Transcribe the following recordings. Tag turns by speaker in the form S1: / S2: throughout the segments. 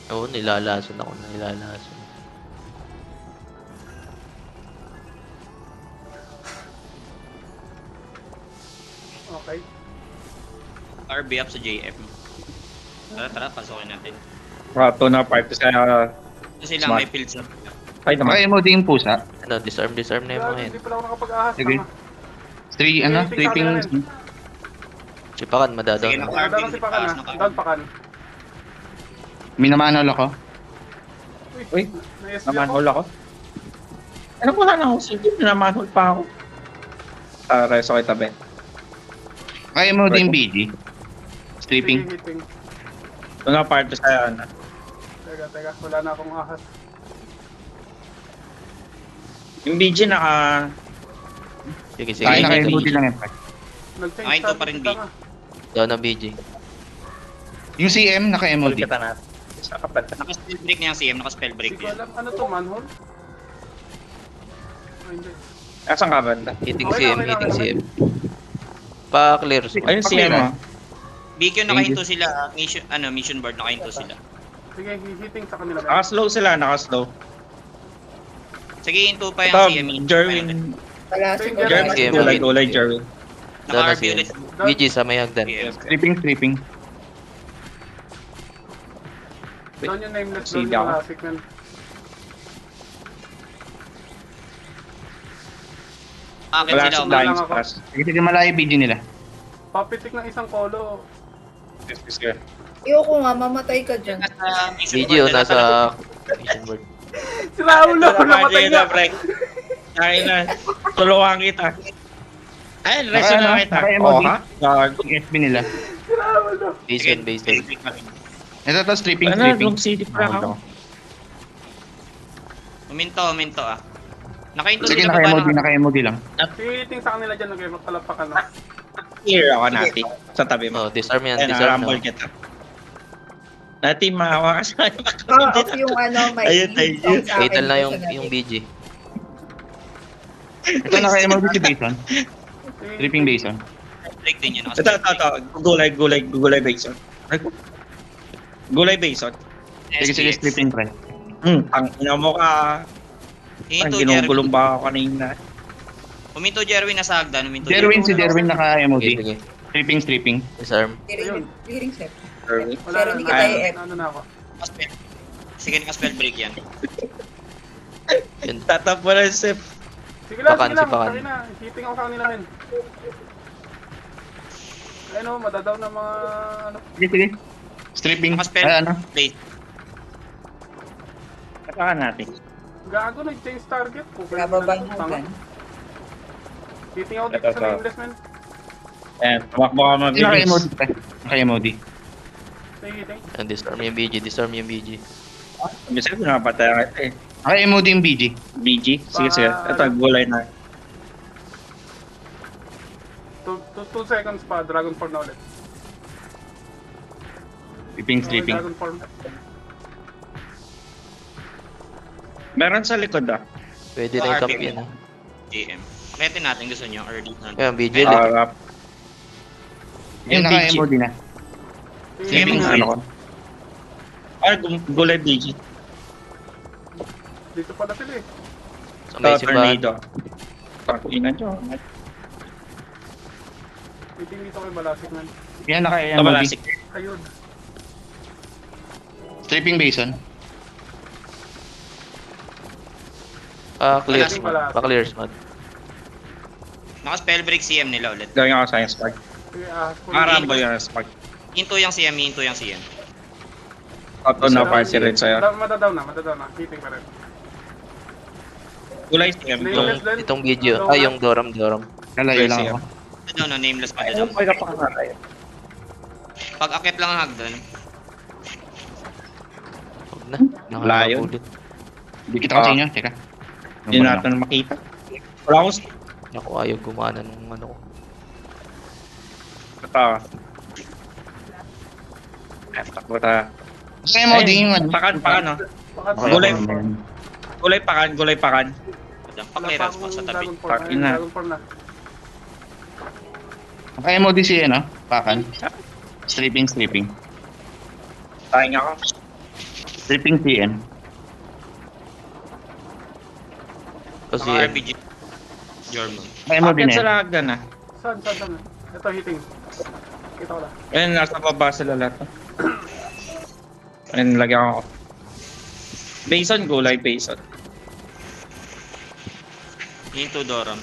S1: Oo, nilalason ako na nilalason.
S2: Okay.
S3: RB up sa JM. Tara, pasokin natin.
S4: Rato na party sa...
S3: Kasi sila
S4: Smart.
S3: may field sa...
S4: Ay naman.
S5: Okay, MOD yung pusa.
S1: Ano, disarm na yung
S2: Gago,
S1: mga yan.
S2: hindi pala ako nakapag-ahas.
S5: Sige.
S2: Tama.
S5: Stripping.
S1: Sipakan, madadaw
S3: Sige,
S1: na.
S3: naku.
S2: Nagdala si Pakan
S3: Taas
S2: ha.
S3: na ka.
S2: Down Pakan.
S5: Minamanol ako.
S4: Uy,
S2: na-SG ako.
S4: namanhol ako. Ano wala na ako sige, namanhol pa ako. Reso kay tabi.
S5: Okay, MOD yung BG. Stripping.
S2: Sige, hitting.
S4: Ito na party sa ano.
S2: Teka. Wala na akong ahas.
S4: Yung BG naka...
S1: Sige,
S5: Sige,
S4: Ayun,
S5: naka-MOD
S1: BG.
S5: lang yung part.
S2: Nag-change
S3: Ayun to pa rin,
S2: target
S3: B.
S2: ka nga.
S1: Daw na BG.
S5: Yung CM, naka-MOD.
S4: Kita natin. Sa kapat.
S3: Naka-spell break niya yung CM, naka-spell break
S2: Hindi ko
S3: niya.
S2: alam. Ano to, manhole? Ay, hindi.
S4: Asan ka banda?
S1: Hitting
S2: Okay
S1: CM,
S2: lang,
S1: hitting
S2: okay
S1: CM. Pa-clear.
S4: Ayun CM ah.
S3: BQ nakahinto sila, mission board nakahinto sila.
S2: Sige, hitting sa kanila.
S4: Naka-slow sila, naka-slow.
S3: Sige, hinto pa yung
S4: Ito,
S3: CM.
S4: Jerwin.
S6: Wala
S2: Sige,
S6: siguro.
S4: Jerwin,
S1: CM,
S4: gulay, Jerwin.
S1: Daw na
S3: Naka-RB
S1: CM.
S3: ulit.
S1: BG sa may hagdan.
S3: CM.
S5: Stripping.
S2: Doon yung nameless, doon
S4: Sige
S2: yung
S4: ako.
S2: classic man.
S3: Akit
S4: Wala
S3: sila,
S4: sa
S2: umalis.
S4: flying
S2: lang ako.
S4: stars.
S5: Sige, malayo BG nila.
S2: Papitik ng isang kolo.
S4: Sige.
S6: Ayoko nga, mamatay ka dyan.
S3: Nasa mission
S1: BG
S3: board
S1: o
S3: na
S1: nasa mission board.
S2: Si Raulo, namatay na.
S4: Ay na, tulungan kita. Ay, reso
S5: Naka-
S4: na kita.
S5: naka-MOD.
S4: Oo ha? Gago.
S5: Yung FB nila.
S2: Si Raulo.
S1: Base on.
S5: Ito to, stripping.
S4: Ano, Long City pa ako.
S3: Uminto ah. Nakahinto
S5: Sige,
S3: sila pa ba?
S5: naka-MOD lang.
S2: Hitting sa kanila dyan, nag-palapakan na.
S4: Here ako natin. Sa tabi mo.
S1: Oh, disarm yan,
S4: Ayan,
S1: disarm
S4: rumble
S1: na.
S4: kita. Dati mahawa ka sa
S6: Off yung ano, may
S4: Ayun, ayun.
S6: sa akin
S1: Fatal na
S6: dito sa
S1: yung
S6: natin.
S1: BG.
S5: Ito, naka-MOD si Bason. Stripping Bason.
S3: Break din yun.
S4: Ito. Gulay Bason. Gulay Bason.
S5: Sige, stripping try.
S4: Ang ina mo ka. Ang
S3: Hinto
S4: ginugulong
S3: Jerwin.
S4: ba ako kanina?
S3: Uminto Jerwin nasa hagdan. Uminto
S5: Si Derwin naka-MOD.
S1: Sige.
S5: Stripping.
S1: Disarm.
S6: Clearing set.
S4: Jerwin.
S2: Wala
S6: Pero
S2: na,
S6: hindi kita i-F.
S2: ano na ako.
S3: Naka-spell. Sige, naka-spell break yan.
S1: Yun.
S4: Tatapo na si
S2: Sige lang,
S1: Pakan,
S2: sige lang.
S1: si Pakan.
S2: Sige na, hitting ako sa kanila men. Ayun o, madadaw na mga ano.
S5: Sige. Stripping.
S3: Naka-spell.
S5: Ano?
S3: Play.
S4: Katakan natin.
S2: Gago, nag-change target.
S6: Nababa yung hanggan.
S2: Hitting ako dito
S4: Ito,
S2: sa
S4: ito.
S2: nameless men.
S4: Ayan, tumakbo ka mabilis.
S5: Naka-MOD pa. Naka-MOD.
S2: Sige, hitting.
S1: Ang disarm yung BG.
S4: Bisa ko napatay kita eh.
S5: Naka-MOD yung BG.
S4: BG? Sige. Ito, gulay na.
S2: 2 seconds pa, Dragon Form na ulit.
S5: Stripping.
S2: Dragon Form.
S4: Meron sa likod ah.
S1: Pwede na yung top yan.
S3: GM. Akitin natin gusto nyo. Early na.
S1: Kaya BG ulit.
S4: Harap.
S5: Yung naka-MOD na.
S3: Sige,
S2: Hitting.
S3: Bing.
S4: Ano ko? Ay, gulay BG.
S2: Dito pala sila eh.
S1: Sa may simbahan.
S4: Tornado. Pakinan nyo.
S2: Hitting dito kay Balasik man.
S5: Yan,
S4: Ito
S5: naka-MOD.
S4: malasik.
S2: Ayun.
S5: Stripping Bason.
S1: Pa-clear
S2: Wala.
S1: smart. Pa-clear smart.
S3: Naka-spell break CM nila ulit.
S4: Gawin ako sa spark.
S2: Sige, ahas ko.
S4: Marambo yung spark.
S3: Hinto yung CM, hinto yung CM.
S4: Auto na party rin sa'yo.
S2: Madadaw na. Hitting pa rin.
S4: Gulay CM.
S2: Nameless din.
S1: Itong video. Ay, yung Doram.
S5: Lalayo lang ako.
S3: Ito na, nameless pa
S4: Ayun,
S3: doon.
S4: may kapakatay.
S3: Pag akit lang ang hagdan,
S1: Huwag na.
S4: Layo.
S1: Nakakapulit.
S5: Hindi kita kasi inyo. Teka.
S4: Hindi natin makita. Wala akong
S1: Ako ayaw gumana nung ano ko.
S4: Ito. Takbo ta.
S5: Naka-MOD yung ano.
S4: Pakan, oh.
S2: Pakan.
S4: Gulay pakan.
S3: pa-clearance pa sa tabi.
S2: Dragon Form.
S4: Pakin
S2: Ayun,
S4: na.
S2: Dragon Form na.
S5: Naka-MOD si ano. Pakan. Stripping.
S4: Tayang ako.
S5: Tripping CN.
S1: Kasi
S3: Mga RPG. German.
S5: Kaya mo din
S4: Bakit
S5: eh.
S4: sila hagdan na?
S2: Saan? Ito, hitting. Kita ko lang.
S4: Ayun, nasa baba sila lahat. Ayun, lagyan ako. Bason, gulay, Bason.
S3: Into Doram.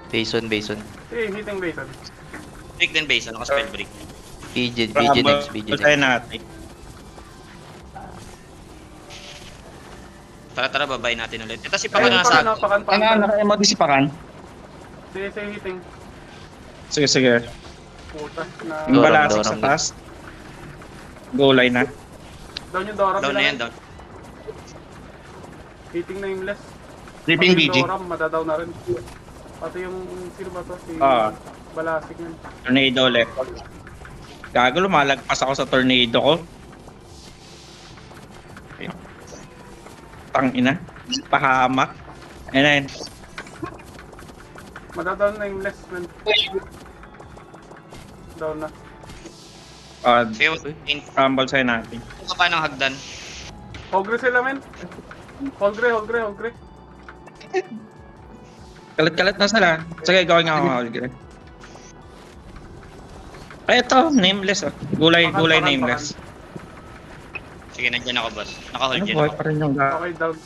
S1: Bason.
S2: Hitting Bason.
S3: Break din base, ano ka spell break.
S1: BG
S4: Rumble
S1: next, BG
S4: tayo
S1: next.
S4: natin.
S3: Tara, babay natin ulit. Ito si
S2: Ayun,
S3: Pakan nasa
S2: pakan.
S5: Naka-MOD si Pakan.
S2: Sige, hitting.
S4: Sige.
S2: Puta. Na...
S4: Yung
S1: Doram,
S4: balasik sa
S1: Doram.
S4: taas. Gulay na.
S2: Down yung Doram.
S3: down na
S2: nila.
S3: yan, down.
S2: Hitting nameless.
S5: Tripping
S2: Pati
S5: BG.
S2: yung Doram, madadaw na rin. Pati yung, sino ba to? Si Balasik yan.
S4: Tornado ulit. Gago, lumalagpas ako sa tornado ko. Tangina. Pahamak. Ayun na yun.
S2: Madadaw na nameless, man. Down na.
S3: Kaya
S4: Rumble sa'yo natin.
S3: ka pa ng hagdan.
S2: Hogre sila, men. Hogre.
S4: Kalat-kalat na sila. Sige, gawin nga ako. Algre. Ay, ito. Nameless oh. Gulay
S2: Pakan.
S4: nameless.
S3: Sige, nandiyan ako, boss. Naka-hold
S4: Ano,
S3: dyan
S4: buhay
S3: ako.
S4: pa rin yung gago.
S2: Okay, down.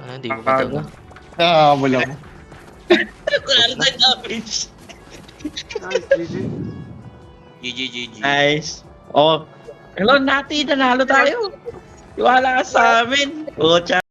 S1: Hindi ko mataw na.
S5: Wala ko.
S2: Nice, GG.
S3: GG.
S4: Nice. Oh. Hello, Nati. Nanalo tayo. Iwala ka sa amin. Oh,